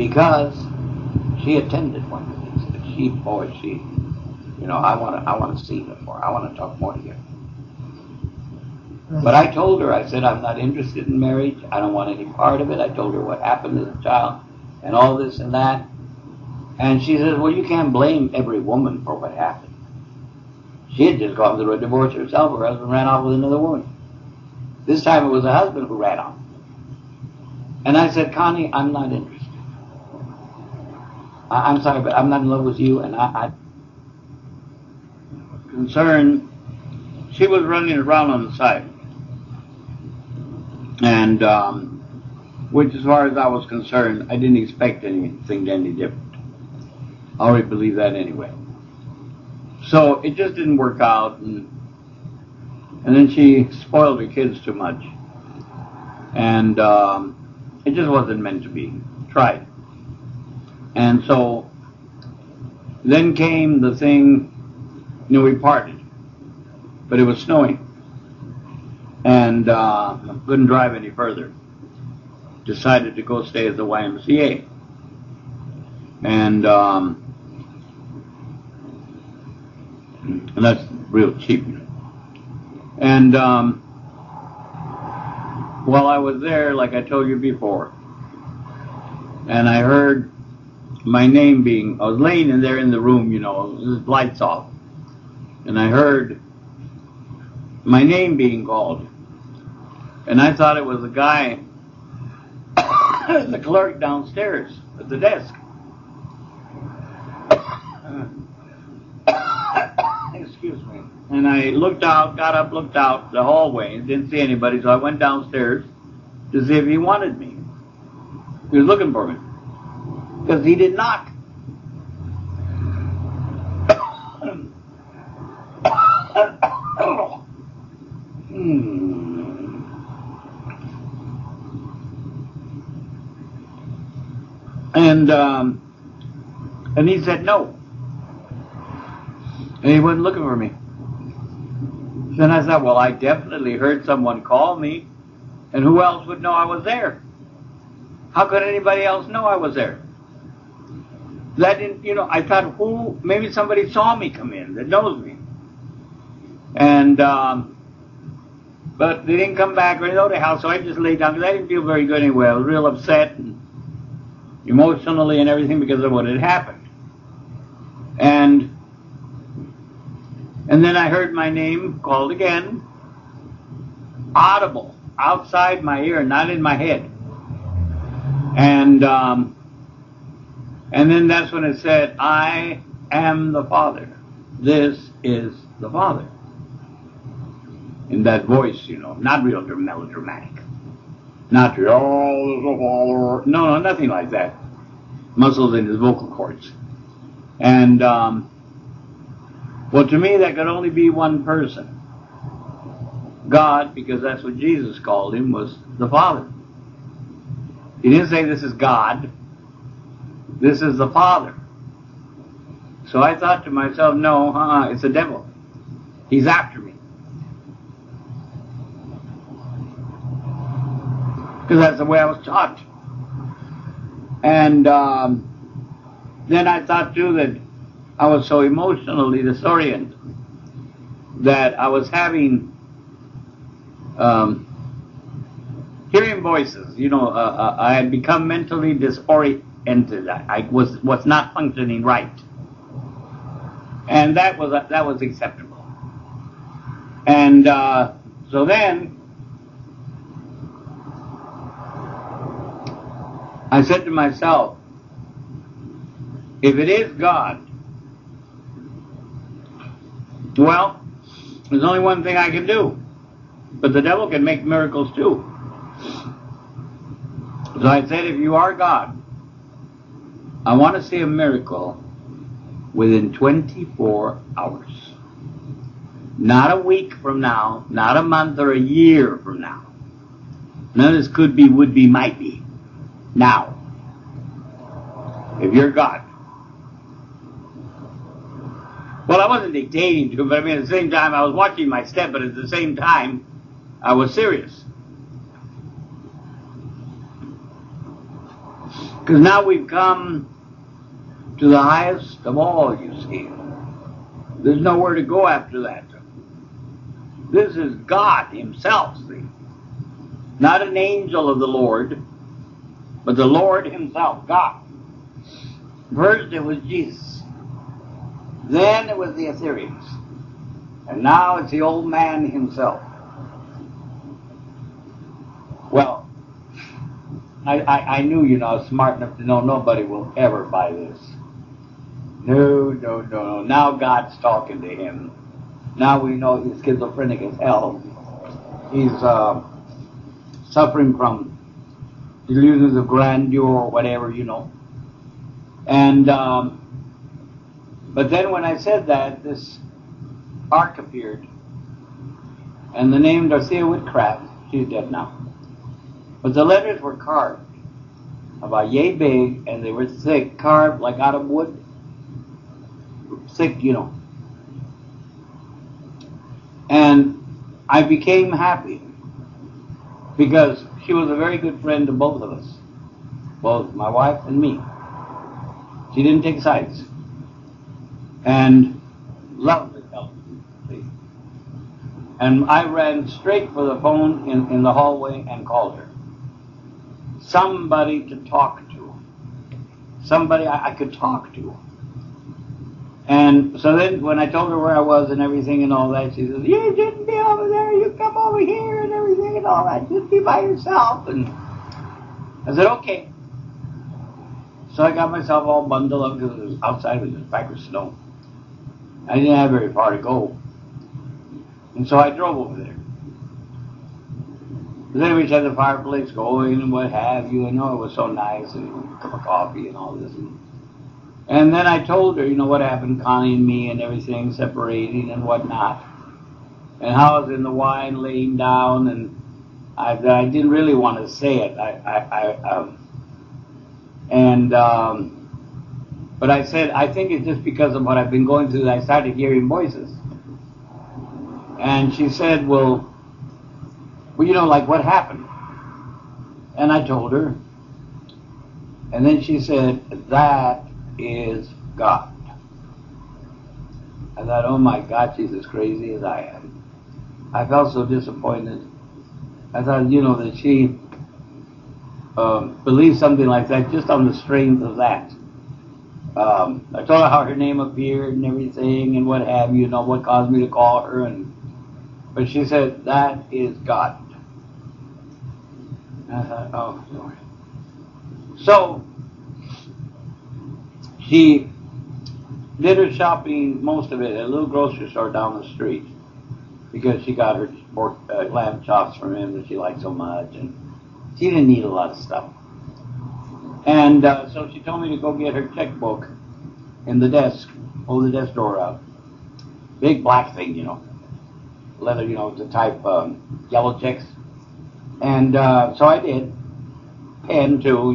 because she attended one of these. She, I want to see her more. I want to talk more to you. But I told her, I said, I'm not interested in marriage. I don't want any part of it. I told her what happened to the child and all this and that. And she says, well, you can't blame every woman for what happened. She had just gone through a divorce herself. Her husband ran off with another woman. This time it was the husband who ran off. And I said, Connie, I'm not interested. I'm sorry, but I'm not in love with you. And I concerned. She was running around on the side. And, which as far as I was concerned, I didn't expect anything any different. I already believed that anyway. So it just didn't work out. And then she spoiled her kids too much. And it just wasn't meant to be. Tried. And so then came the thing, we parted. But it was snowing. And couldn't drive any further. Decided to go stay at the YMCA. And that's real cheap. And while I was there, like I told you before, and I heard my name I was laying in there in the room, with lights off, and I heard my name being called. And I thought it was the guy, the clerk downstairs at the desk. Excuse me. And I got up, looked out the hallway, and didn't see anybody, so I went downstairs to see if he wanted me. He was looking for me. Because he did knock. And he said no. And he wasn't looking for me. Then I thought, well, I definitely heard someone call me, and who else would know I was there? How could anybody else know I was there? That didn't, I thought, maybe somebody saw me come in that knows me. And, but they didn't come back or know the house, so I just laid down, because I didn't feel very good anyway. I was real upset and emotionally and everything because of what had happened. And then I heard my name called again, audible, outside my ear, not in my head. And then that's when it said, I am the Father. This is the Father. In that voice, not real melodramatic. Not real, oh, there's a Father. No, nothing like that. Muscles in his vocal cords. And, well, to me, that could only be one person. God, because that's what Jesus called him, was the Father. He didn't say this is God. This is the Father. So I thought to myself, no, it's the devil. He's after me. Because that's the way I was taught. And then I thought, too, that I was so emotionally disoriented that I was having hearing voices. I had become mentally disoriented. I was not functioning right. And that was acceptable. And so then I said to myself, if it is God, well, there's only one thing I can do. But the devil can make miracles too. So I said, if you are God, I want to see a miracle within 24 hours. Not a week from now, not a month or a year from now. None of this could be, would be, might be. Now. If you're God. Well, I wasn't dictating to him, but at the same time, I was watching my step, but at the same time, I was serious. Because now we've come to the highest of all, you see. There's nowhere to go after that. This is God himself, see. Not an angel of the Lord, but the Lord himself, God. First it was Jesus. Then it was the Ethereans. And now it's the old man himself. Well, I knew, I was smart enough to know nobody will ever buy this. No. Now God's talking to him. Now we know he's schizophrenic as hell. He's suffering from delusions of grandeur or whatever, And, but then when I said that, this ark appeared. And the name Dorothea Whitcraft, she's dead now. But the letters were carved about yay big, and they were thick, carved like out of wood. Thick, And I became happy because she was a very good friend to both of us, both my wife and me. She didn't take sides. And lovely fellow. And I ran straight for the phone in the hallway and called her. Somebody to talk to. Somebody I could talk to. And so then when I told her where I was and everything and all that, she says, you shouldn't be over there, you come over here and everything and all that. Just be by yourself. And I said, okay. So I got myself all bundled up because it was outside, it was just pack of snow. I didn't have very far to go. And so I drove over there. But then we had the fireplace going and what have you, and it was so nice, and a cup of coffee and all this. And then I told her, what happened, Connie and me and everything, separating and whatnot. And how I was in the wine laying down, and I didn't really want to say it. But I said, I think it's just because of what I've been going through that I started hearing voices. And she said, well, like what happened? And I told her. And then she said, that is God. I thought, oh my God, she's as crazy as I am. I felt so disappointed. I thought, that she believed something like that just on the strength of that. I told her how her name appeared and everything and what have you, what caused me to call her. But she said, that is God. I thought, oh, Lord. So, she did her shopping, most of it, at a little grocery store down the street because she got her pork, lamb chops from him that she liked so much, and she didn't need a lot of stuff. And so she told me to go get her checkbook in the desk, pull the desk drawer out. Big black thing, leather, to type yellow checks. And so I did. Pen too,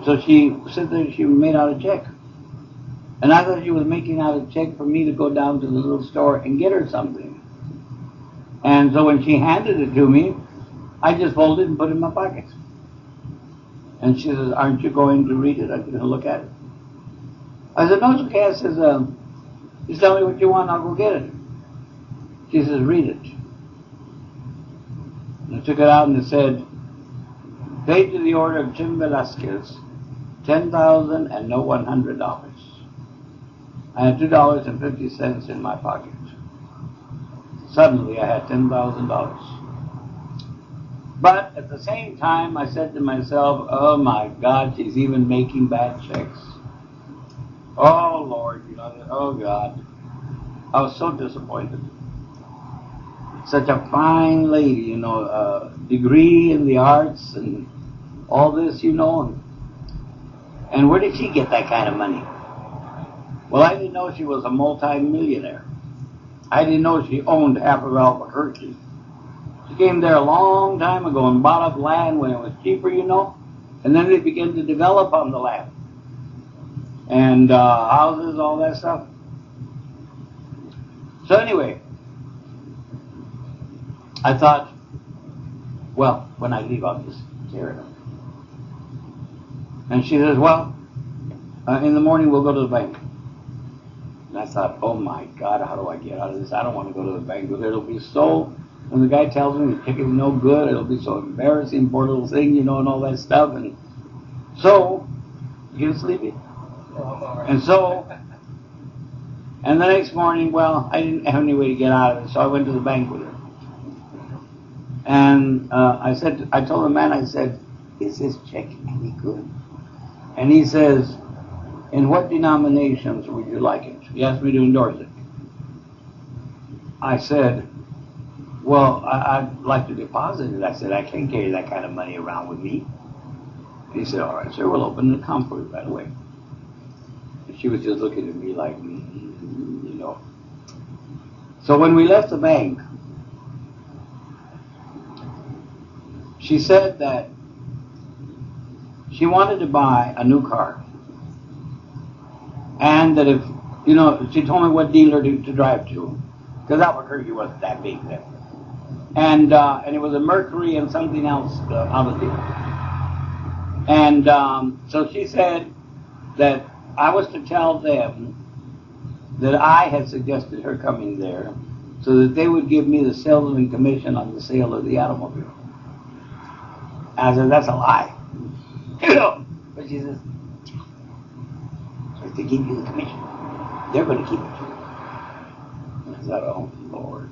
So she said that she made out a check. And I thought she was making out a check for me to go down to the little store and get her something. And so when she handed it to me, I just folded it and put it in my pocket. And she says, aren't you going to read it? I'm going to look at it. I said, no, it's okay. I says, just tell me what you want, I'll go get it. She says, read it. And I took it out and it said, paid to the order of Jim Velasques, $10,000 and no $100. I had $2.50 in my pocket. Suddenly I had $10,000. But at the same time, I said to myself, oh my God, she's even making bad checks. Oh Lord, oh God. I was so disappointed. Such a fine lady, degree in the arts and all this, And where did she get that kind of money? Well, I didn't know she was a multi-millionaire. I didn't know she owned half of Albuquerque. She came there a long time ago and bought up land when it was cheaper, and then they began to develop on the land. And houses, all that stuff. So anyway, I thought, well, when I leave, I'll just tear it up. And she says, well, in the morning we'll go to the bank. And I thought, oh my God, how do I get out of this? I don't want to go to the bank. It'll be so, when the guy tells me the ticket is no good, it'll be so embarrassing, poor little thing, you know, and all that stuff. And so, you get sleepy? And so, and the next morning, well, I didn't have any way to get out of it, so I went to the bank with her. And I told the man, I said, is this check any good? And he says, in what denominations would you like it? He asked me to endorse it. I said, well, I'd like to deposit it. I said, I can't carry that kind of money around with me. And he said, all right, sir, we'll open an account for you right away. And she was just looking at me like, you know. So when we left the bank, she said that she wanted to buy a new car. And that if, you know, she told me what dealer to drive to. Because Albuquerque wasn't that big then. And it was a Mercury and something else out of deal. And so she said that I was to tell them that I had suggested her coming there so that they would give me the salesman commission on the sale of the automobile. I said, that's a lie. You know, but she says, if they give you the commission, they're going to keep it. And I said, oh, Lord.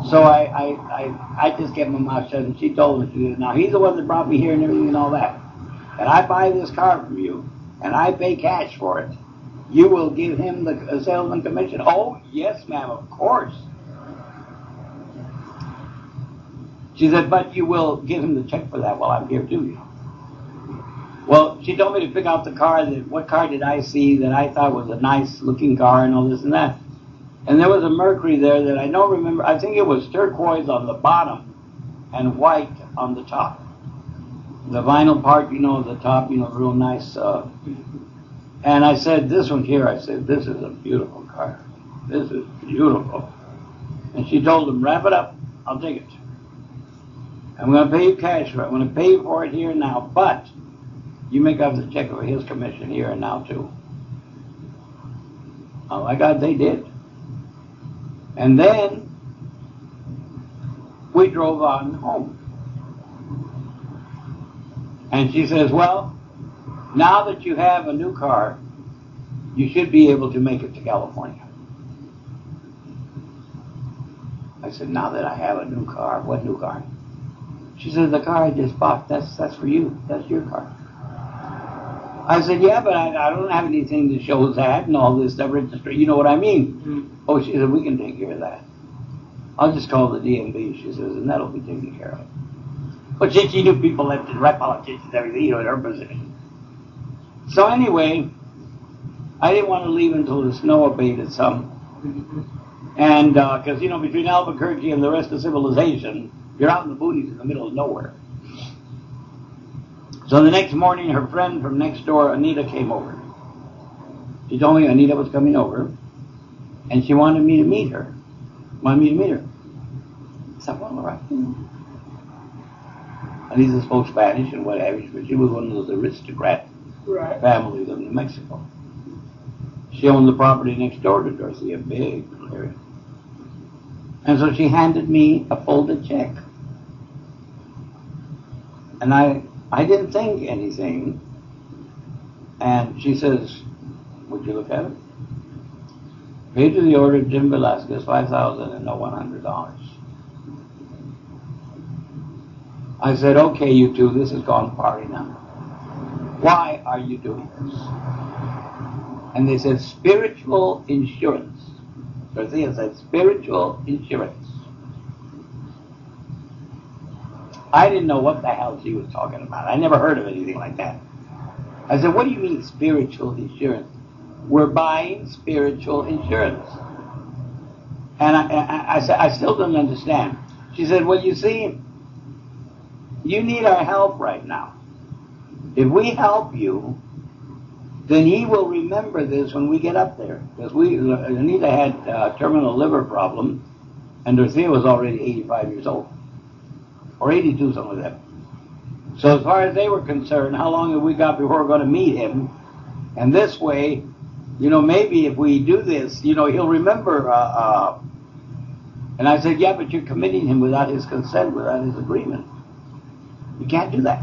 So I just kept my mouth shut, and she told me, she said, now he's the one that brought me here and everything and all that. And I buy this car from you, and I pay cash for it. You will give him the salesman commission? Oh, yes, ma'am, of course. She said, but you will give him the check for that while I'm here too. Well, she told me to pick out the car. What car did I see that I thought was a nice looking car and all this and that. And there was a Mercury there that I don't remember. I think it was turquoise on the bottom and white on the top. The vinyl part, you know, the top, you know, real nice. And I said, this one here, I said, this is a beautiful car. This is beautiful. And she told him, wrap it up. I'll take it. I'm going to pay you cash for it. I'm going to pay you for it here and now, but you make out the check for his commission here and now too. Oh my God, they did. And then we drove on home. And she says, well, now that you have a new car, you should be able to make it to California. I said, now that I have a new car, what new car? She said, the car I just bought, that's for you. That's your car. I said, yeah, but I don't have anything that shows that and all this stuff. Registry, you know what I mean? Mm-hmm. Oh, she said, we can take care of that. I'll just call the DMV, she says, and that'll be taken care of. But she knew people that did rep politicians, everything, you know, in her position. So anyway, I didn't want to leave until the snow abated some. And, because, you know, between Albuquerque and the rest of civilization, you're out in the boonies in the middle of nowhere. So the next morning, her friend from next door, Anita, came over. She told me Anita was coming over, and she wanted me to meet her. I said, well, all right. Anita spoke Spanish and what have you, but she was one of those aristocrat families of New Mexico. She owned the property next door to Dorothy, a big area. And so she handed me a folded check. And I didn't think anything. And she says, would you look at it? Paid to the order of Jim Velasques, $5,000 and no $100. I said, okay, you two, this has gone far enough. Why are you doing this? And they said, spiritual insurance. Dorothea said, spiritual insurance. I didn't know what the hell she was talking about. I never heard of anything like that. I said, what do you mean spiritual insurance? We're buying spiritual insurance. And I said, I still don't understand. She said, well, you see, you need our help right now. If we help you, then he will remember this when we get up there. Because Anita had a terminal liver problem, and Dorothea was already 85 years old. Or 82, something like that. So as far as they were concerned, how long have we got before we're going to meet him? And this way, maybe if we do this, he'll remember. And I said, yeah, but you're committing him without his consent, without his agreement. You can't do that.